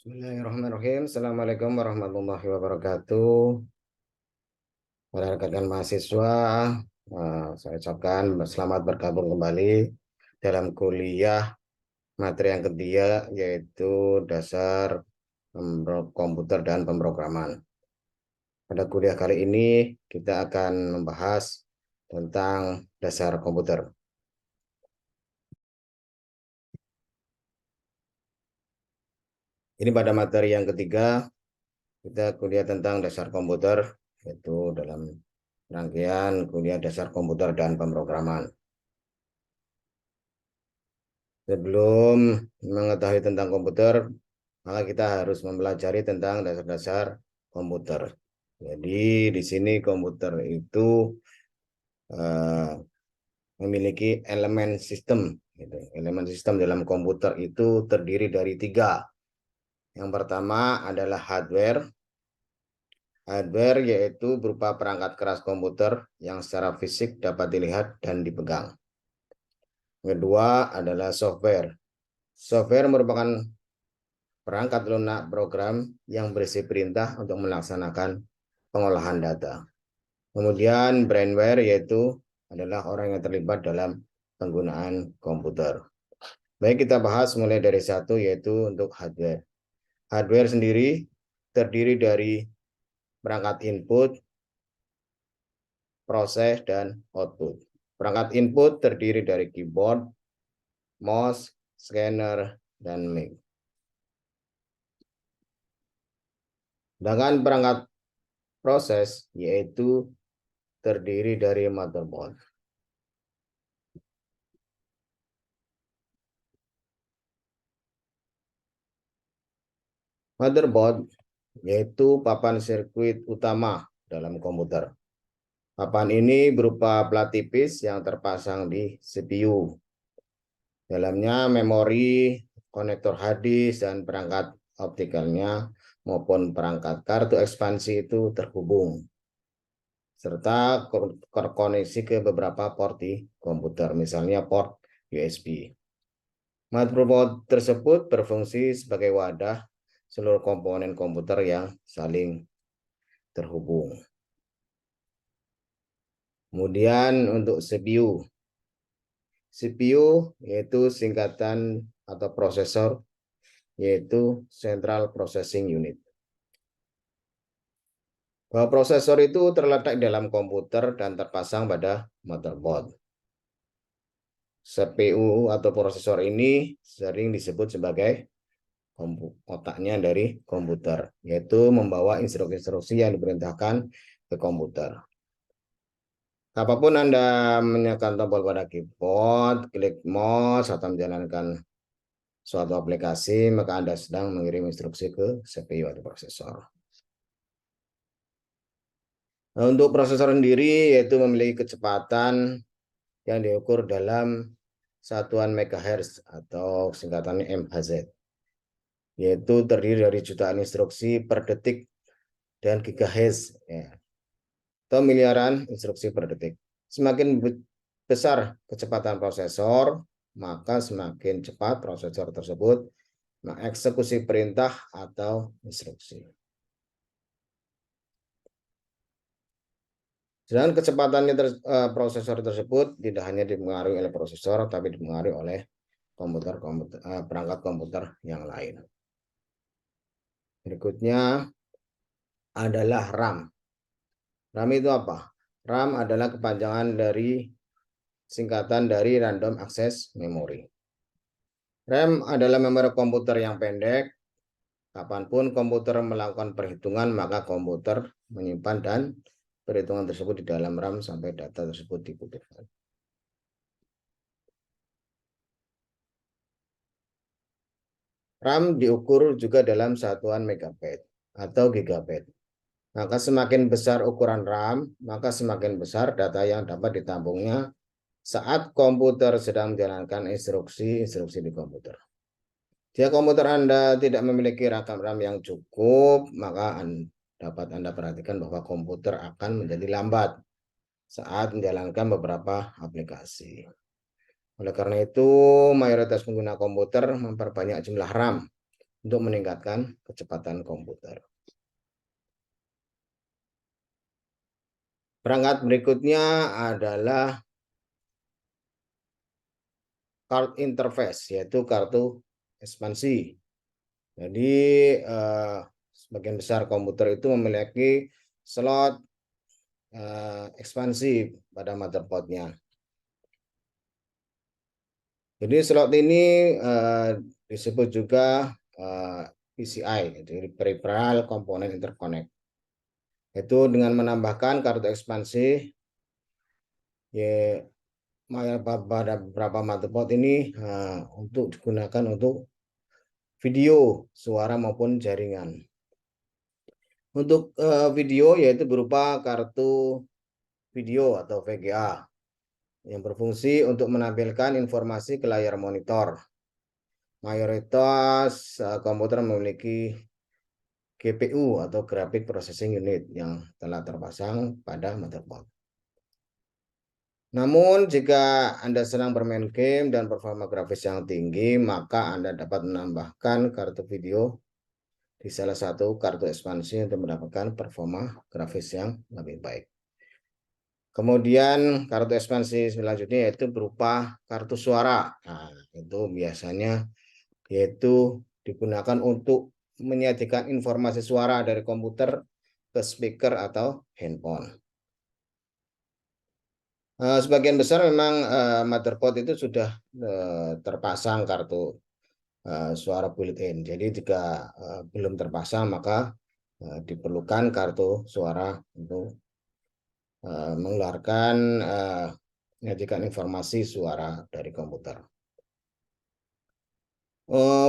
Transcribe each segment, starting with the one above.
Bismillahirrahmanirrahim. Assalamualaikum warahmatullahi wabarakatuh. Para rekan mahasiswa, saya ucapkan selamat bergabung kembali dalam kuliah materi yang ketiga, yaitu dasar komputer dan pemrograman. Pada kuliah kali ini, kita akan membahas tentang dasar komputer. Ini pada materi yang ketiga, kita kuliah tentang dasar komputer, yaitu dalam rangkaian kuliah dasar komputer dan pemrograman. Sebelum mengetahui tentang komputer, maka kita harus mempelajari tentang dasar-dasar komputer. Jadi di sini komputer itu memiliki elemen sistem. Elemen sistem dalam komputer itu terdiri dari 3. Yang pertama adalah hardware. Hardware yaitu berupa perangkat keras komputer yang secara fisik dapat dilihat dan dipegang. Kedua adalah software. Software merupakan perangkat lunak program yang berisi perintah untuk melaksanakan pengolahan data. Kemudian brainware yaitu adalah orang yang terlibat dalam penggunaan komputer. Baik, kita bahas mulai dari 1, yaitu untuk hardware. Hardware sendiri terdiri dari perangkat input, proses, dan output. Perangkat input terdiri dari keyboard, mouse, scanner, dan mic. Sedangkan perangkat proses yaitu terdiri dari motherboard. Motherboard yaitu papan sirkuit utama dalam komputer. Papan ini berupa plat tipis yang terpasang di CPU. Dalamnya memori, konektor HDD, dan perangkat optikalnya maupun perangkat kartu ekspansi itu terhubung, serta terkoneksi ke beberapa port di komputer, misalnya port USB. Motherboard tersebut berfungsi sebagai wadah seluruh komponen komputer yang saling terhubung. Kemudian untuk CPU. CPU yaitu singkatan atau prosesor, yaitu Central Processing Unit. Bahwa prosesor itu terletak dalam komputer dan terpasang pada motherboard. CPU atau prosesor ini sering disebut sebagai otaknya dari komputer, yaitu membawa instruksi-instruksi yang diperintahkan ke komputer. Apapun Anda menekan tombol pada keyboard, klik mouse, atau menjalankan suatu aplikasi, maka Anda sedang mengirim instruksi ke CPU atau prosesor. Nah, untuk prosesor sendiri yaitu memiliki kecepatan yang diukur dalam satuan megahertz atau singkatannya MHz, yaitu terdiri dari jutaan instruksi per detik dan gigahertz, ya, atau miliaran instruksi per detik. Semakin besar kecepatan prosesor, maka semakin cepat prosesor tersebut mengeksekusi perintah atau instruksi. Sedangkan kecepatannya prosesor tersebut tidak hanya dipengaruhi oleh prosesor, tapi dipengaruhi oleh perangkat komputer yang lain. Berikutnya adalah RAM. RAM itu apa? RAM adalah kepanjangan dari singkatan dari Random Access Memory. RAM adalah memori komputer yang pendek. Kapanpun komputer melakukan perhitungan, maka komputer menyimpan dan perhitungan tersebut di dalam RAM sampai data tersebut dibutuhkan. RAM diukur juga dalam satuan megabyte atau gigabyte. Maka semakin besar ukuran RAM, maka semakin besar data yang dapat ditampungnya saat komputer sedang menjalankan instruksi-instruksi di komputer. Jika komputer Anda tidak memiliki rakam RAM yang cukup, maka dapat Anda perhatikan bahwa komputer akan menjadi lambat saat menjalankan beberapa aplikasi. Oleh karena itu, mayoritas pengguna komputer memperbanyak jumlah RAM untuk meningkatkan kecepatan komputer. Perangkat berikutnya adalah card interface, yaitu kartu ekspansi. Jadi sebagian besar komputer itu memiliki slot ekspansi pada motherboardnya. Jadi slot ini disebut juga PCI, jadi Peripheral Component Interconnect. Itu dengan menambahkan kartu ekspansi, ya, pada beberapa motherboard ini untuk digunakan untuk video, suara maupun jaringan. Untuk video yaitu berupa kartu video atau VGA yang berfungsi untuk menampilkan informasi ke layar monitor. Mayoritas komputer memiliki GPU atau Graphic Processing Unit yang telah terpasang pada motherboard. Namun jika Anda sedang bermain game dan performa grafis yang tinggi, maka Anda dapat menambahkan kartu video di salah satu kartu ekspansi untuk mendapatkan performa grafis yang lebih baik. Kemudian kartu ekspansi selanjutnya yaitu berupa kartu suara. Nah, itu biasanya yaitu digunakan untuk menyajikan informasi suara dari komputer ke speaker atau handphone. Sebagian besar memang motherboard itu sudah terpasang kartu suara built-in. Jadi jika belum terpasang maka diperlukan kartu suara untuk mengeluarkan menyajikan informasi suara dari komputer.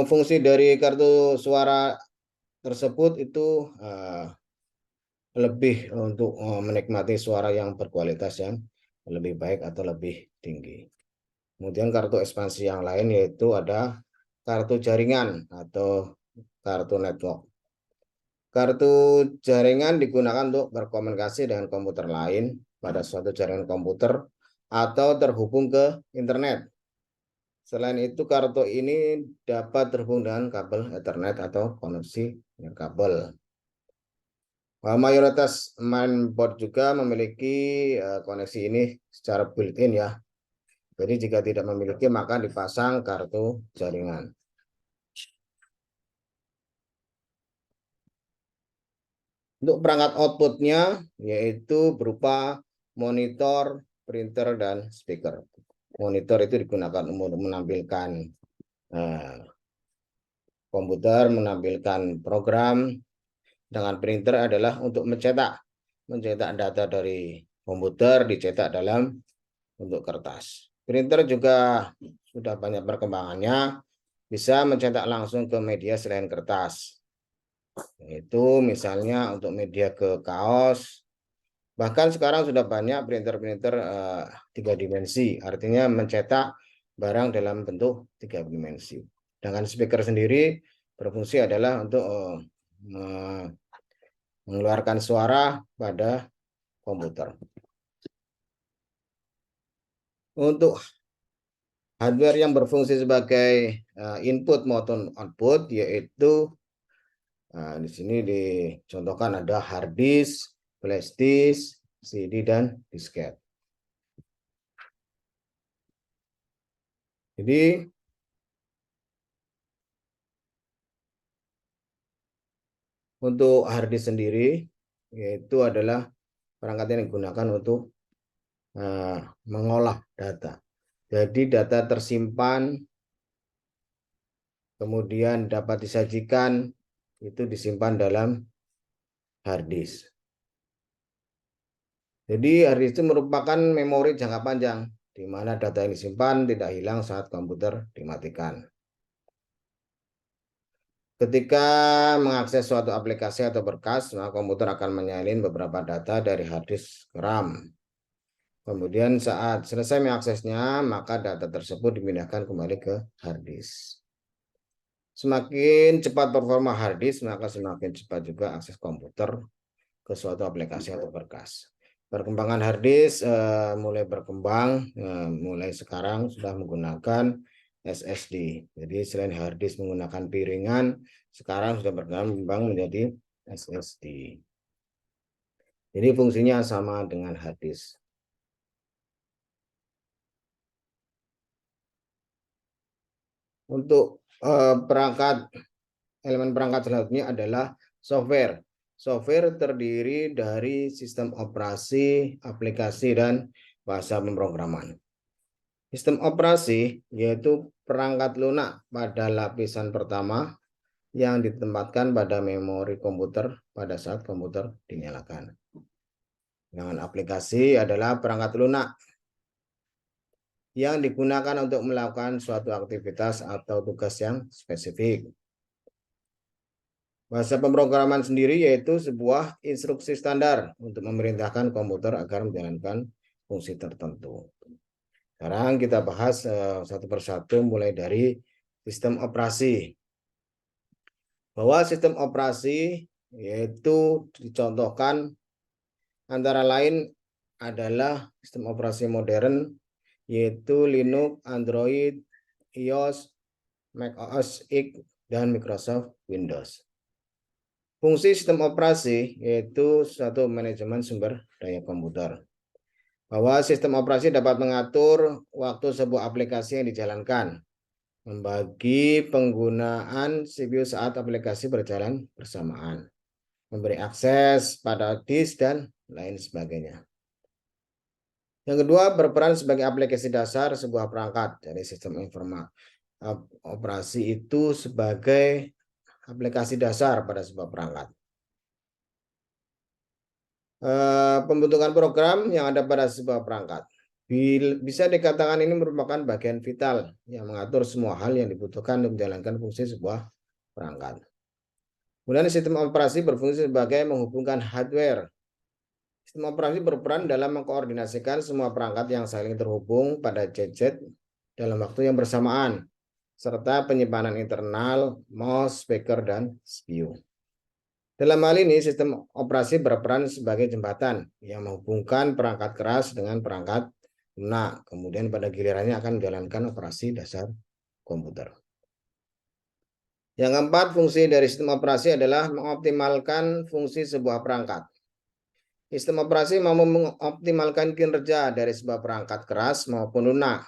Fungsi dari kartu suara tersebut itu lebih untuk menikmati suara yang berkualitas yang lebih baik atau lebih tinggi. Kemudian kartu ekspansi yang lain yaitu ada kartu jaringan atau kartu network. Kartu jaringan digunakan untuk berkomunikasi dengan komputer lain pada suatu jaringan komputer atau terhubung ke internet. Selain itu, kartu ini dapat terhubung dengan kabel Ethernet atau koneksi dengan kabel. Mayoritas mainboard juga memiliki koneksi ini secara built-in ya. Jadi jika tidak memiliki maka dipasang kartu jaringan. Untuk perangkat outputnya yaitu berupa monitor, printer, dan speaker. Monitor itu digunakan untuk menampilkan komputer, menampilkan program. Dengan printer adalah untuk mencetak data dari komputer dicetak dalam bentuk kertas. Printer juga sudah banyak perkembangannya, bisa mencetak langsung ke media selain kertas. Itu misalnya untuk media ke kaos. Bahkan sekarang sudah banyak printer-printer 3 dimensi, artinya mencetak barang dalam bentuk 3 dimensi. Dengan speaker sendiri berfungsi adalah untuk mengeluarkan suara pada komputer. Untuk hardware yang berfungsi sebagai input maupun output yaitu di sini dicontohkan ada hard disk, flash disk, CD dan disket. Jadi untuk hard disk sendiri yaitu adalah perangkat yang digunakan untuk mengolah data. Jadi data tersimpan kemudian dapat disajikan itu disimpan dalam hard disk. Jadi hard disk itu merupakan memori jangka panjang di mana data yang disimpan tidak hilang saat komputer dimatikan. Ketika mengakses suatu aplikasi atau berkas, maka komputer akan menyalin beberapa data dari hard disk ke RAM. Kemudian saat selesai mengaksesnya, maka data tersebut dipindahkan kembali ke hard disk. Semakin cepat performa hard disk, maka semakin cepat juga akses komputer ke suatu aplikasi atau berkas. Perkembangan hard disk mulai berkembang, mulai sekarang sudah menggunakan SSD. Jadi selain hard disk menggunakan piringan, sekarang sudah berkembang menjadi SSD. Jadi fungsinya sama dengan hard disk. Untuk elemen perangkat selanjutnya adalah software. Software terdiri dari sistem operasi, aplikasi, dan bahasa pemrograman. Sistem operasi yaitu perangkat lunak pada lapisan pertama yang ditempatkan pada memori komputer pada saat komputer dinyalakan. Dengan aplikasi adalah perangkat lunak yang digunakan untuk melakukan suatu aktivitas atau tugas yang spesifik. Bahasa pemrograman sendiri yaitu sebuah instruksi standar untuk memerintahkan komputer agar menjalankan fungsi tertentu. Sekarang kita bahas satu persatu mulai dari sistem operasi. Bahwa sistem operasi yaitu dicontohkan antara lain adalah sistem operasi modern yaitu Linux, Android, iOS, macOS X, dan Microsoft Windows. Fungsi sistem operasi yaitu suatu manajemen sumber daya komputer. Bahwa sistem operasi dapat mengatur waktu sebuah aplikasi yang dijalankan, membagi penggunaan CPU saat aplikasi berjalan bersamaan, memberi akses pada disk, dan lain sebagainya. Yang kedua, berperan sebagai aplikasi dasar sebuah perangkat. Dari sistem operasi itu sebagai aplikasi dasar pada sebuah perangkat. Pembentukan program yang ada pada sebuah perangkat. Bisa dikatakan ini merupakan bagian vital yang mengatur semua hal yang dibutuhkan untuk menjalankan fungsi sebuah perangkat. Kemudian sistem operasi berfungsi sebagai menghubungkan hardware. Sistem operasi berperan dalam mengkoordinasikan semua perangkat yang saling terhubung pada gadget dalam waktu yang bersamaan, serta penyimpanan internal, mouse, speaker, dan CPU. Dalam hal ini, sistem operasi berperan sebagai jembatan yang menghubungkan perangkat keras dengan perangkat lunak. Kemudian pada gilirannya akan menjalankan operasi dasar komputer. Yang keempat, fungsi dari sistem operasi adalah mengoptimalkan fungsi sebuah perangkat. Sistem operasi mau mengoptimalkan kinerja dari sebuah perangkat keras maupun lunak.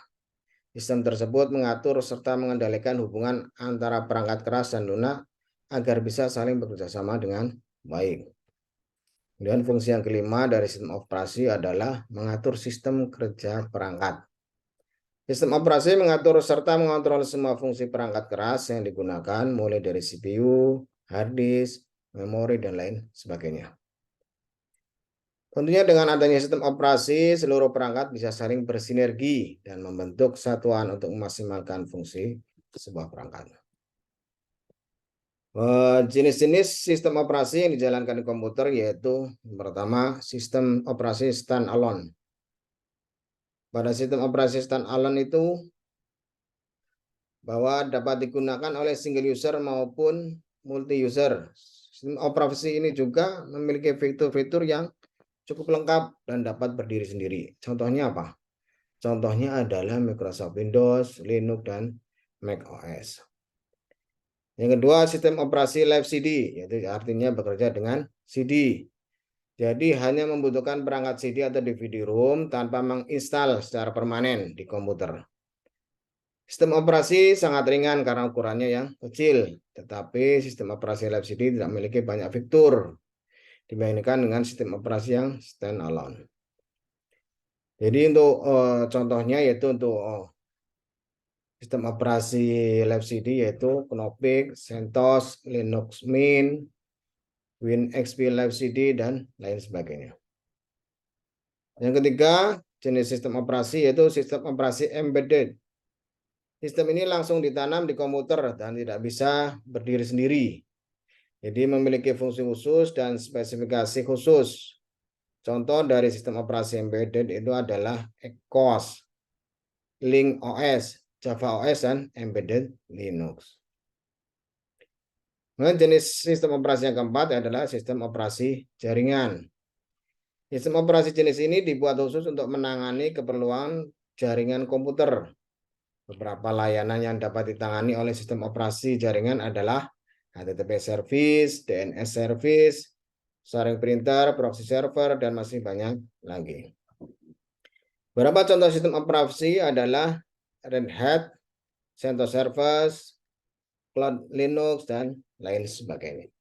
Sistem tersebut mengatur serta mengendalikan hubungan antara perangkat keras dan lunak agar bisa saling bekerja sama dengan baik. Dan fungsi yang kelima dari sistem operasi adalah mengatur sistem kerja perangkat. Sistem operasi mengatur serta mengontrol semua fungsi perangkat keras yang digunakan mulai dari CPU, hard disk, memori, dan lain sebagainya. Tentunya dengan adanya sistem operasi, seluruh perangkat bisa saling bersinergi dan membentuk satuan untuk memaksimalkan fungsi sebuah perangkat. Jenis-jenis sistem operasi yang dijalankan di komputer yaitu yang pertama, sistem operasi standalone. Pada sistem operasi standalone itu bahwa dapat digunakan oleh single user maupun multi user. Sistem operasi ini juga memiliki fitur-fitur yang cukup lengkap dan dapat berdiri sendiri. Contohnya apa? Contohnya adalah Microsoft Windows, Linux, dan macOS. Yang kedua, sistem operasi Live CD, yaitu artinya bekerja dengan CD. Jadi hanya membutuhkan perangkat CD atau DVD-ROM tanpa menginstal secara permanen di komputer. Sistem operasi sangat ringan karena ukurannya yang kecil, tetapi sistem operasi Live CD tidak memiliki banyak fitur dibandingkan dengan sistem operasi yang standalone. Jadi untuk contohnya yaitu untuk sistem operasi Live CD yaitu Knoppix, CentOS, Linux Mint, WinXP Live CD, dan lain sebagainya. Yang ketiga, jenis sistem operasi yaitu sistem operasi embedded. Sistem ini langsung ditanam di komputer dan tidak bisa berdiri sendiri. Jadi memiliki fungsi khusus dan spesifikasi khusus. Contoh dari sistem operasi embedded itu adalah ECOS, LinkOS, Java OS, dan Embedded Linux. Kemudian jenis sistem operasi yang keempat adalah sistem operasi jaringan. Sistem operasi jenis ini dibuat khusus untuk menangani keperluan jaringan komputer. Beberapa layanan yang dapat ditangani oleh sistem operasi jaringan adalah HTTP service, DNS service, sharing printer, proxy server, dan masih banyak lagi. Beberapa contoh sistem operasi adalah Red Hat, CentOS Service, Cloud Linux, dan lain sebagainya.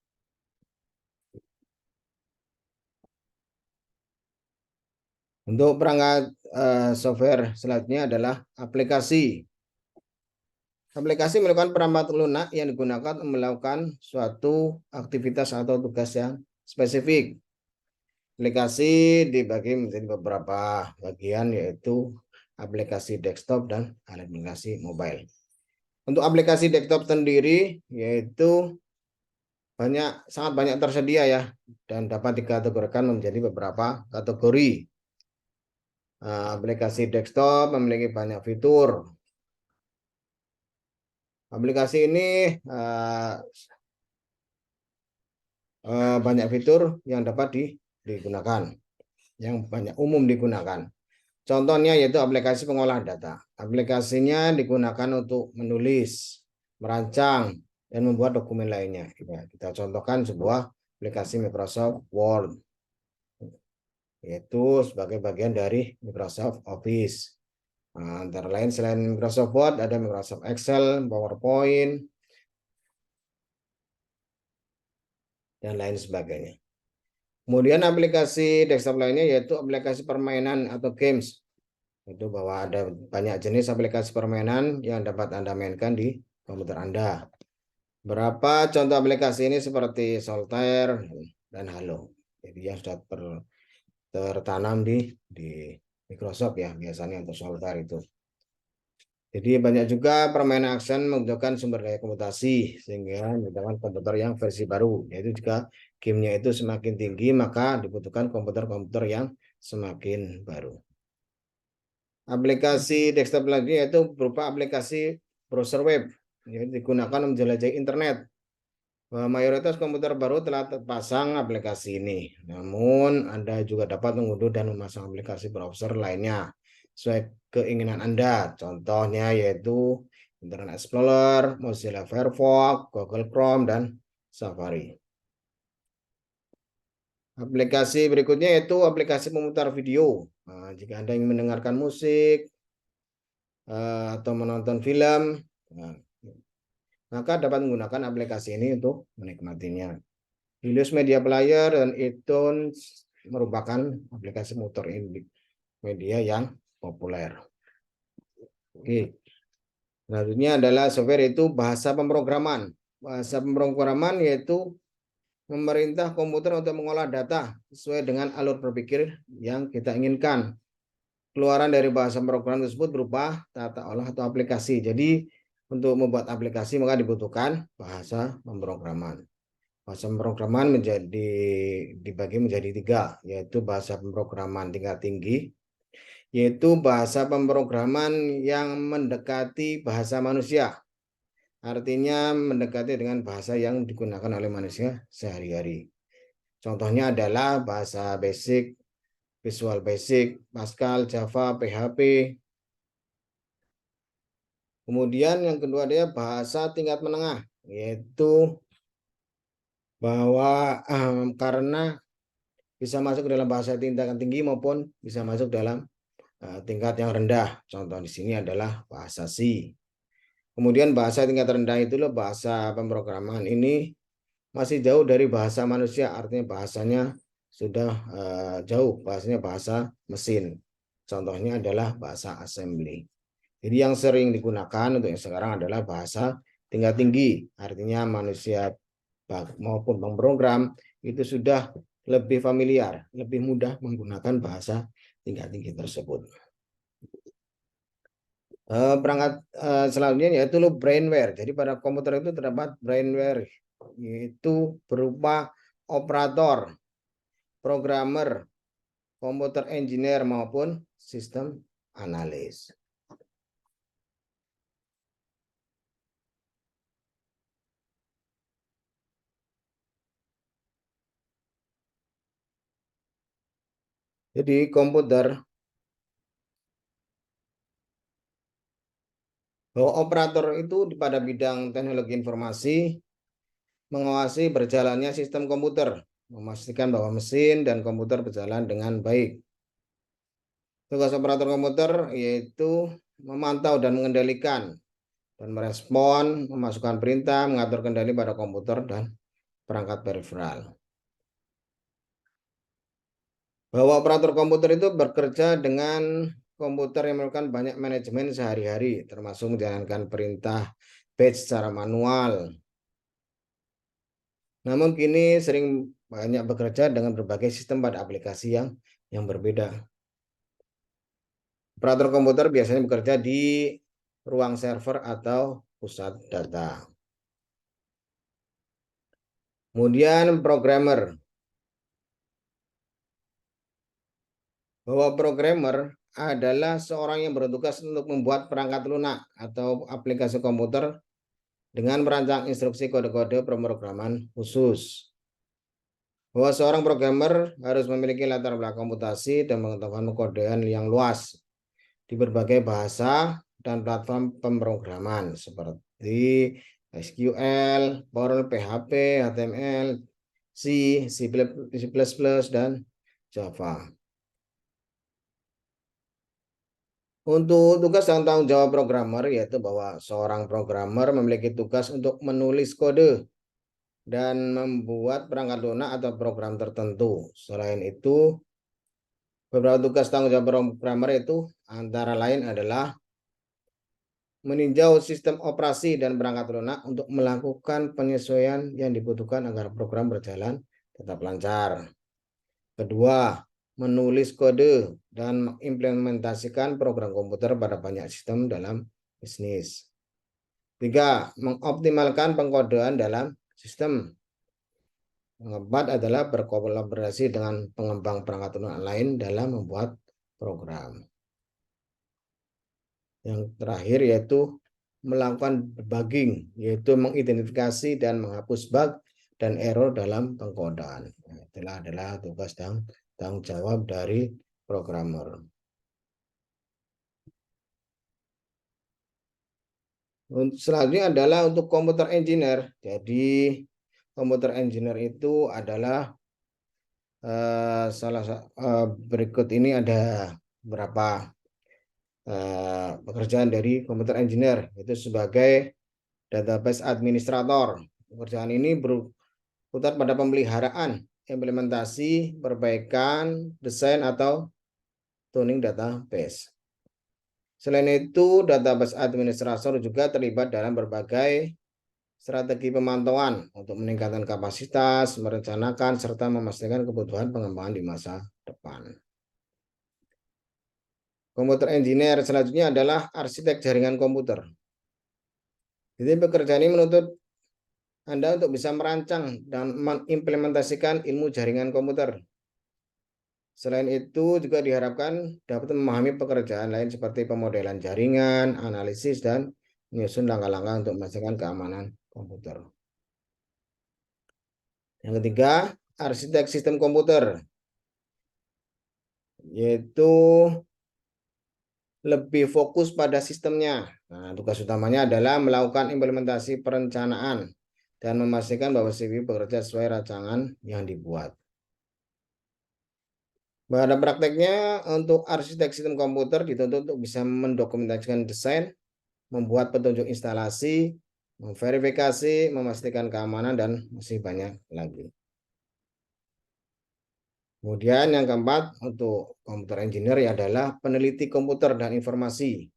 Untuk perangkat software selanjutnya adalah aplikasi. Aplikasi merupakan perangkat lunak yang digunakan untuk melakukan suatu aktivitas atau tugas yang spesifik. Aplikasi dibagi menjadi beberapa bagian, yaitu aplikasi desktop dan aplikasi mobile. Untuk aplikasi desktop sendiri, yaitu sangat banyak tersedia ya, dan dapat dikategorikan menjadi beberapa kategori. Aplikasi desktop memiliki banyak fitur. Aplikasi ini banyak fitur yang dapat digunakan, yang banyak umum digunakan. Contohnya yaitu aplikasi pengolahan data. Aplikasinya digunakan untuk menulis, merancang, dan membuat dokumen lainnya. Kita contohkan sebuah aplikasi Microsoft Word, yaitu sebagai bagian dari Microsoft Office. Antara lain selain Microsoft Word ada Microsoft Excel, PowerPoint, dan lain sebagainya. Kemudian aplikasi desktop lainnya yaitu aplikasi permainan atau games. Itu bahwa ada banyak jenis aplikasi permainan yang dapat Anda mainkan di komputer Anda. Berapa contoh aplikasi ini seperti Solitaire dan Halo. Jadi yang sudah tertanam di Microsoft ya, biasanya untuk Solitaire itu. Jadi banyak juga permainan action membutuhkan sumber daya komputasi sehingga membutuhkan komputer yang versi baru. Yaitu jika gamenya itu semakin tinggi maka dibutuhkan komputer-komputer yang semakin baru. Aplikasi desktop lagi yaitu berupa aplikasi browser web yang digunakan menjelajahi internet. Mayoritas komputer baru telah terpasang aplikasi ini. Namun Anda juga dapat mengunduh dan memasang aplikasi browser lainnya sesuai keinginan Anda. Contohnya yaitu Internet Explorer, Mozilla Firefox, Google Chrome, dan Safari. Aplikasi berikutnya yaitu aplikasi pemutar video. Jika Anda ingin mendengarkan musik atau menonton film, maka dapat menggunakan aplikasi ini untuk menikmatinya. Helios Media Player dan iTunes merupakan aplikasi motor media yang populer. Oke. Selanjutnya adalah software itu bahasa pemrograman. Bahasa pemrograman yaitu memerintah komputer untuk mengolah data sesuai dengan alur berpikir yang kita inginkan. Keluaran dari bahasa pemrograman tersebut berupa tata olah atau aplikasi. Jadi untuk membuat aplikasi maka dibutuhkan bahasa pemrograman. Bahasa pemrograman dibagi menjadi tiga, yaitu bahasa pemrograman tingkat tinggi, yaitu bahasa pemrograman yang mendekati bahasa manusia. Artinya mendekati dengan bahasa yang digunakan oleh manusia sehari-hari. Contohnya adalah bahasa basic, Visual Basic, Pascal, Java, PHP. Kemudian yang kedua adalah bahasa tingkat menengah, yaitu bahwa karena bisa masuk ke dalam bahasa tingkat tinggi maupun bisa masuk dalam tingkat yang rendah. Contoh di sini adalah bahasa C. Kemudian bahasa tingkat rendah itu loh, bahasa pemrograman ini masih jauh dari bahasa manusia, artinya bahasanya sudah jauh, bahasanya bahasa mesin. Contohnya adalah bahasa assembly. Jadi yang sering digunakan untuk yang sekarang adalah bahasa tingkat tinggi, artinya manusia maupun pemrogram itu sudah lebih familiar, lebih mudah menggunakan bahasa tingkat tinggi tersebut. Perangkat selanjutnya yaitu brainware. Jadi pada komputer itu terdapat brainware, yaitu berupa operator, programmer, komputer engineer maupun sistem analis. Jadi komputer Bahwa operator itu pada bidang teknologi informasi mengawasi berjalannya sistem komputer, memastikan bahwa mesin dan komputer berjalan dengan baik. Tugas operator komputer yaitu memantau dan mengendalikan dan merespon, memasukkan perintah, mengatur kendali pada komputer dan perangkat periferal. Bahwa operator komputer itu bekerja dengan komputer yang melakukan banyak manajemen sehari-hari, termasuk menjalankan perintah batch secara manual. Namun kini sering banyak bekerja dengan berbagai sistem pada aplikasi yang berbeda. Operator komputer biasanya bekerja di ruang server atau pusat data. Kemudian programmer. Bahwa programmer adalah seorang yang bertugas untuk membuat perangkat lunak atau aplikasi komputer dengan merancang instruksi kode-kode pemrograman khusus. Bahwa seorang programmer harus memiliki latar belakang komputasi dan pengetahuan pengkodean yang luas di berbagai bahasa dan platform pemrograman seperti SQL, Perl, PHP, HTML, C, C++, dan Java. Untuk tugas dan tanggung jawab programmer yaitu bahwa seorang programmer memiliki tugas untuk menulis kode dan membuat perangkat lunak atau program tertentu. Selain itu, beberapa tugas tanggung jawab programmer itu antara lain adalah meninjau sistem operasi dan perangkat lunak untuk melakukan penyesuaian yang dibutuhkan agar program berjalan tetap lancar. Kedua, menulis kode dan mengimplementasikan program komputer pada banyak sistem dalam bisnis. Tiga, mengoptimalkan pengkodean dalam sistem. Yang keempat adalah berkolaborasi dengan pengembang perangkat lunak lain dalam membuat program. Yang terakhir yaitu melakukan debugging, yaitu mengidentifikasi dan menghapus bug dan error dalam pengkodean. Itulah adalah tugas dan tanggung jawab dari programmer. Selanjutnya adalah untuk komputer engineer. Jadi komputer engineer itu adalah berikut ini ada beberapa pekerjaan dari komputer engineer, itu sebagai database administrator. Pekerjaan ini berputar pada pemeliharaan, implementasi, perbaikan, desain, atau tuning database. Selain itu, database administrator juga terlibat dalam berbagai strategi pemantauan untuk meningkatkan kapasitas, merencanakan, serta memastikan kebutuhan pengembangan di masa depan. Komputer engineer selanjutnya adalah arsitek jaringan komputer. Jadi pekerjaan ini menuntut Anda untuk bisa merancang dan mengimplementasikan ilmu jaringan komputer. Selain itu juga diharapkan dapat memahami pekerjaan lain seperti pemodelan jaringan, analisis, dan menyusun langkah-langkah untuk memastikan keamanan komputer. Yang ketiga, arsitek sistem komputer, yaitu lebih fokus pada sistemnya. Nah, tugas utamanya adalah melakukan implementasi perencanaan dan memastikan bahwa CPU bekerja sesuai rancangan yang dibuat. Pada prakteknya, untuk arsitek sistem komputer dituntut untuk bisa mendokumentasikan desain, membuat petunjuk instalasi, memverifikasi, memastikan keamanan, dan masih banyak lagi. Kemudian yang keempat, untuk komputer engineer adalah peneliti komputer dan informasi.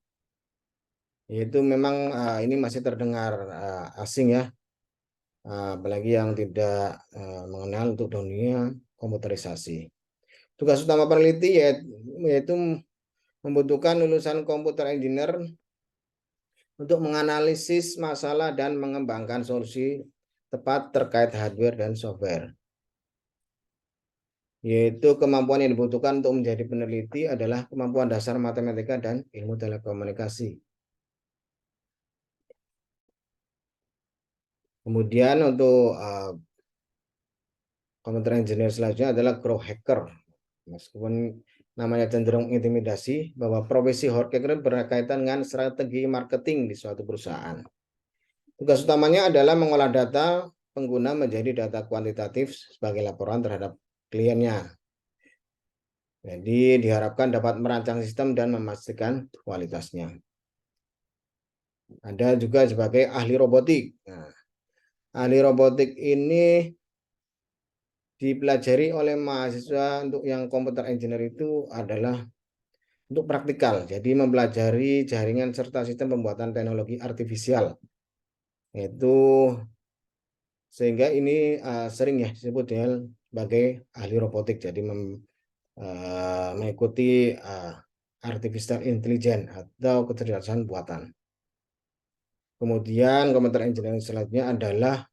Yaitu memang ini masih terdengar asing ya, apalagi yang tidak mengenal untuk dunia komputerisasi. Tugas utama peneliti yaitu membutuhkan lulusan komputer engineer untuk menganalisis masalah dan mengembangkan solusi tepat terkait hardware dan software. Yaitu kemampuan yang dibutuhkan untuk menjadi peneliti adalah kemampuan dasar matematika dan ilmu telekomunikasi. Kemudian untuk komputer engineer selanjutnya adalah growth hacker. Meskipun namanya cenderung intimidasi, bahwa profesi horticultor berkaitan dengan strategi marketing di suatu perusahaan. Tugas utamanya adalah mengolah data pengguna menjadi data kuantitatif sebagai laporan terhadap kliennya. Jadi diharapkan dapat merancang sistem dan memastikan kualitasnya. Ada juga sebagai ahli robotik. Nah, ahli robotik ini dipelajari oleh mahasiswa untuk yang komputer engineer itu adalah untuk praktikal. Jadi mempelajari jaringan serta sistem pembuatan teknologi artifisial. Itu sehingga ini sering ya disebut dengan sebagai ahli robotik. Jadi mengikuti artificial intelligence atau kecerdasan buatan. Kemudian komputer engineering selanjutnya adalah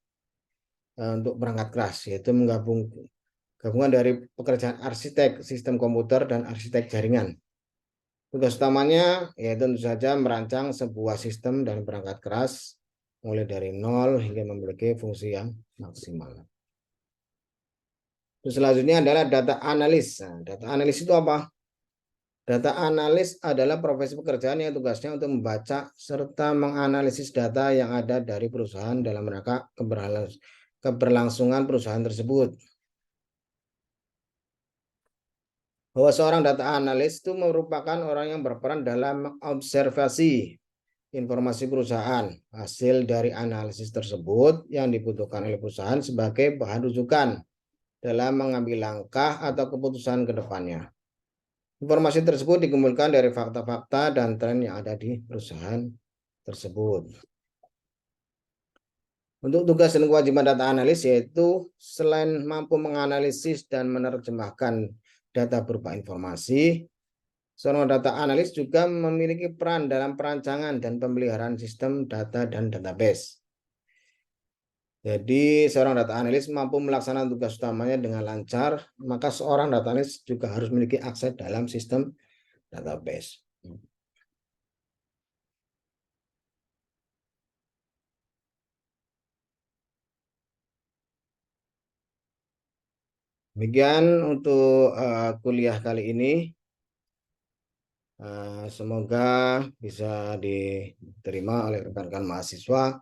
untuk perangkat keras, yaitu gabungan dari pekerjaan arsitek sistem komputer dan arsitek jaringan. Tugas utamanya yaitu tentu saja merancang sebuah sistem dan perangkat keras mulai dari nol hingga memiliki fungsi yang maksimal. Terus selanjutnya adalah data analis. Nah, data analis itu apa? Data analis adalah profesi pekerjaan yang tugasnya untuk membaca serta menganalisis data yang ada dari perusahaan dalam rangka keberlangsungan perusahaan tersebut. Bahwa seorang data analis itu merupakan orang yang berperan dalam mengobservasi informasi perusahaan. Hasil dari analisis tersebut yang dibutuhkan oleh perusahaan sebagai bahan rujukan dalam mengambil langkah atau keputusan ke depannya. Informasi tersebut dikumpulkan dari fakta-fakta dan tren yang ada di perusahaan tersebut. Untuk tugas dan kewajiban data analis yaitu selain mampu menganalisis dan menerjemahkan data berupa informasi, seorang data analis juga memiliki peran dalam perancangan dan pemeliharaan sistem data dan database. Jadi seorang data analis mampu melaksanakan tugas utamanya dengan lancar, maka seorang data analis juga harus memiliki akses dalam sistem database. Demikian untuk kuliah kali ini. Semoga bisa diterima oleh rekan-rekan mahasiswa.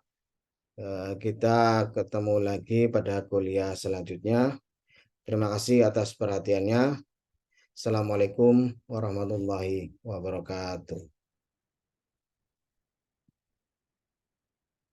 Kita ketemu lagi pada kuliah selanjutnya. Terima kasih atas perhatiannya. Assalamualaikum warahmatullahi wabarakatuh.